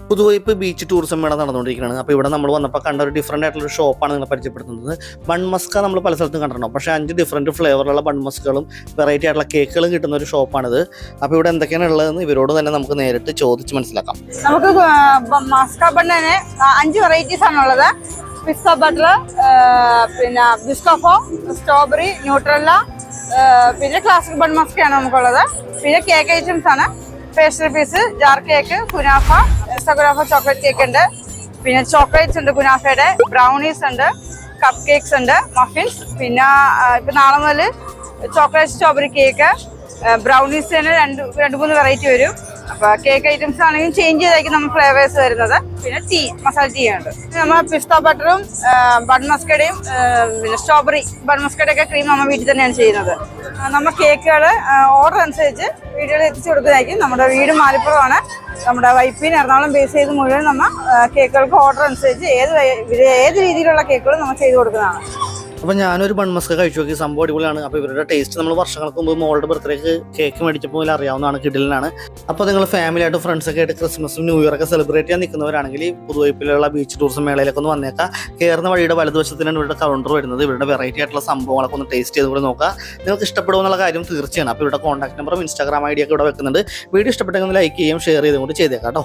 Puthuvype beach tourism മേള നടന്നുകൊണ്ടിരിക്കുകയാണ്. അപ്പോൾ ഇവിടെ നമ്മൾ വന്നപ്പോൾ കണ്ട ഒരു ഡിഫറൻ്റ് ആയിട്ടുള്ള ഷോപ്പാണ് നിങ്ങളെ പരിചയപ്പെടുത്തുന്നത്. ബൺ മസ്ക നമ്മൾ പല സ്ഥലത്തും കണ്ടിട്ടുണ്ടാവും, പക്ഷേ 5 ഡിഫറൻറ്റ് ഫ്ലേവറുള്ള ബൺ മസ്കുകളും വെറൈറ്റി ആയിട്ടുള്ള കേക്കുകളും കിട്ടുന്ന ഒരു ഷോപ്പാണിത്. അപ്പോൾ ഇവിടെ എന്തൊക്കെയാണ് ഉള്ളതെന്ന് ഇവരോട് തന്നെ നമുക്ക് നേരിട്ട് ചോദിച്ച് മനസ്സിലാക്കാം. നമുക്ക് മസ്ക ബണ്ണിന് 5 വെറൈറ്റീസ് ആണുള്ളത്. പിസ്ത ബട്ടർ, പിന്നെ ബിസ്കോഫോ, സ്ട്രോബെറി, ന്യൂട്രല്ല, പിന്നെ ക്ലാസിക് ബൺ മസ്കയാണ് നമുക്കുള്ളത്. പിന്നെ കേക്ക് ഐറ്റംസ് ആണ്. പേസ്ട്രി പീസ്, ജാർ കേക്ക്, കുനാഫ, കുനാഫ ചോക്ലേറ്റ് കേക്ക് ഉണ്ട്. പിന്നെ ചോക്ലേറ്റ്സ് ഉണ്ട്, കുനാഫയുടെ ബ്രൗണീസ് ഉണ്ട്, കപ്പ് കേക്ക്സ് ഉണ്ട്, മഫിൻസ്. പിന്നെ ഇപ്പം നാളെ മുതൽ ചോക്ലേറ്റ് സ്ട്രോബെറി കേക്ക്, ബ്രൗണീസ് തന്നെ 2-3 വെറൈറ്റി വരും. അപ്പോൾ കേക്ക് ഐറ്റംസ് ആണെങ്കിൽ ചേഞ്ച് ചെയ്തായിരിക്കും നമ്മൾ ഫ്ലേവേഴ്സ് വരുന്നത്. പിന്നെ ടീ, മസാല ടീ ഉണ്ട്. നമ്മൾ പിസ്ത ബട്ടറും ബൺ മസ്കയുടെയും പിന്നെ സ്ട്രോബെറി ബൺ മസ്കയുടെയൊക്കെ ക്രീം നമ്മൾ വീട്ടിൽ തന്നെയാണ് ചെയ്യുന്നത്. നമ്മൾ കേക്കുകൾ ഓർഡർ അനുസരിച്ച് വീടുകളിൽ എത്തിച്ചു കൊടുക്കുന്നതായിരിക്കും. നമ്മുടെ വീട് മാലിപ്പുറമാണ്. നമ്മുടെ വൈപ്പിൻ എറണാകുളം ബേസ് ചെയ്ത് മുഴുവൻ നമ്മൾ കേക്കുകൾക്ക് ഓർഡർ അനുസരിച്ച് ഏത് രീതിയിലുള്ള കേക്കുകളും നമ്മൾ ചെയ്ത് കൊടുക്കുന്നതാണ്. അപ്പോൾ ഞാനൊരു ബൺ മസ്ക കഴിച്ചു നോക്കി, സംഭവം അടിപൊളിയാണ്. അപ്പോൾ ഇവരുടെ ടേസ്റ്റ് നമ്മൾ വർഷങ്ങൾക്ക് മുമ്പ് മോളുടെ ബർത്ത്ഡേക്ക് കേക്ക് മേടിച്ചപ്പോൾ മുതൽ അറിയാവുന്നതാണ്, കിടിലനാണ്. അപ്പോൾ നിങ്ങൾ ഫാമിലിയായിട്ട് ഫ്രണ്ട്സൊക്കെ ആയിട്ട് ക്രിസ്മസും ന്യൂ ഇയറൊക്കെ സെലിബ്രേറ്റ് ചെയ്യാൻ നിൽക്കുന്നവരാണെങ്കിൽ പുതുവൈപ്പിലുള്ള ബീച്ച് ടൂറിസം മേളയിലൊക്കെ ഒന്ന് വന്നേക്കാം. കയറുന്ന വഴിയുടെ വലതുവശത്തിനാണ് ഇവരുടെ കൗണ്ടർ വരുന്നത്. ഇവരുടെ വെറൈറ്റി ആയിട്ടുള്ള സംഭവങ്ങളൊക്കെ ഒന്ന് ടേസ്റ്റ് ചെയ്ത് കൂടി നോക്കുക. നിങ്ങൾക്ക് ഇഷ്ടപ്പെടുമെന്നുള്ള കാര്യം തീർച്ചയാണ്. അപ്പോൾ ഇവരുടെ കോൺടാക്ട് നമ്പറും ഇൻസ്റ്റാഗ്രാം ID ഒക്കെ ഇവിടെ വെക്കുന്നുണ്ട്. വീഡിയോ ഇഷ്ടപ്പെട്ടെങ്കിൽ ലൈക്ക് ചെയ്യുകയും ഷെയർ ചെയ്തും കൂടി ചെയ്തേക്കാം കേട്ടോ.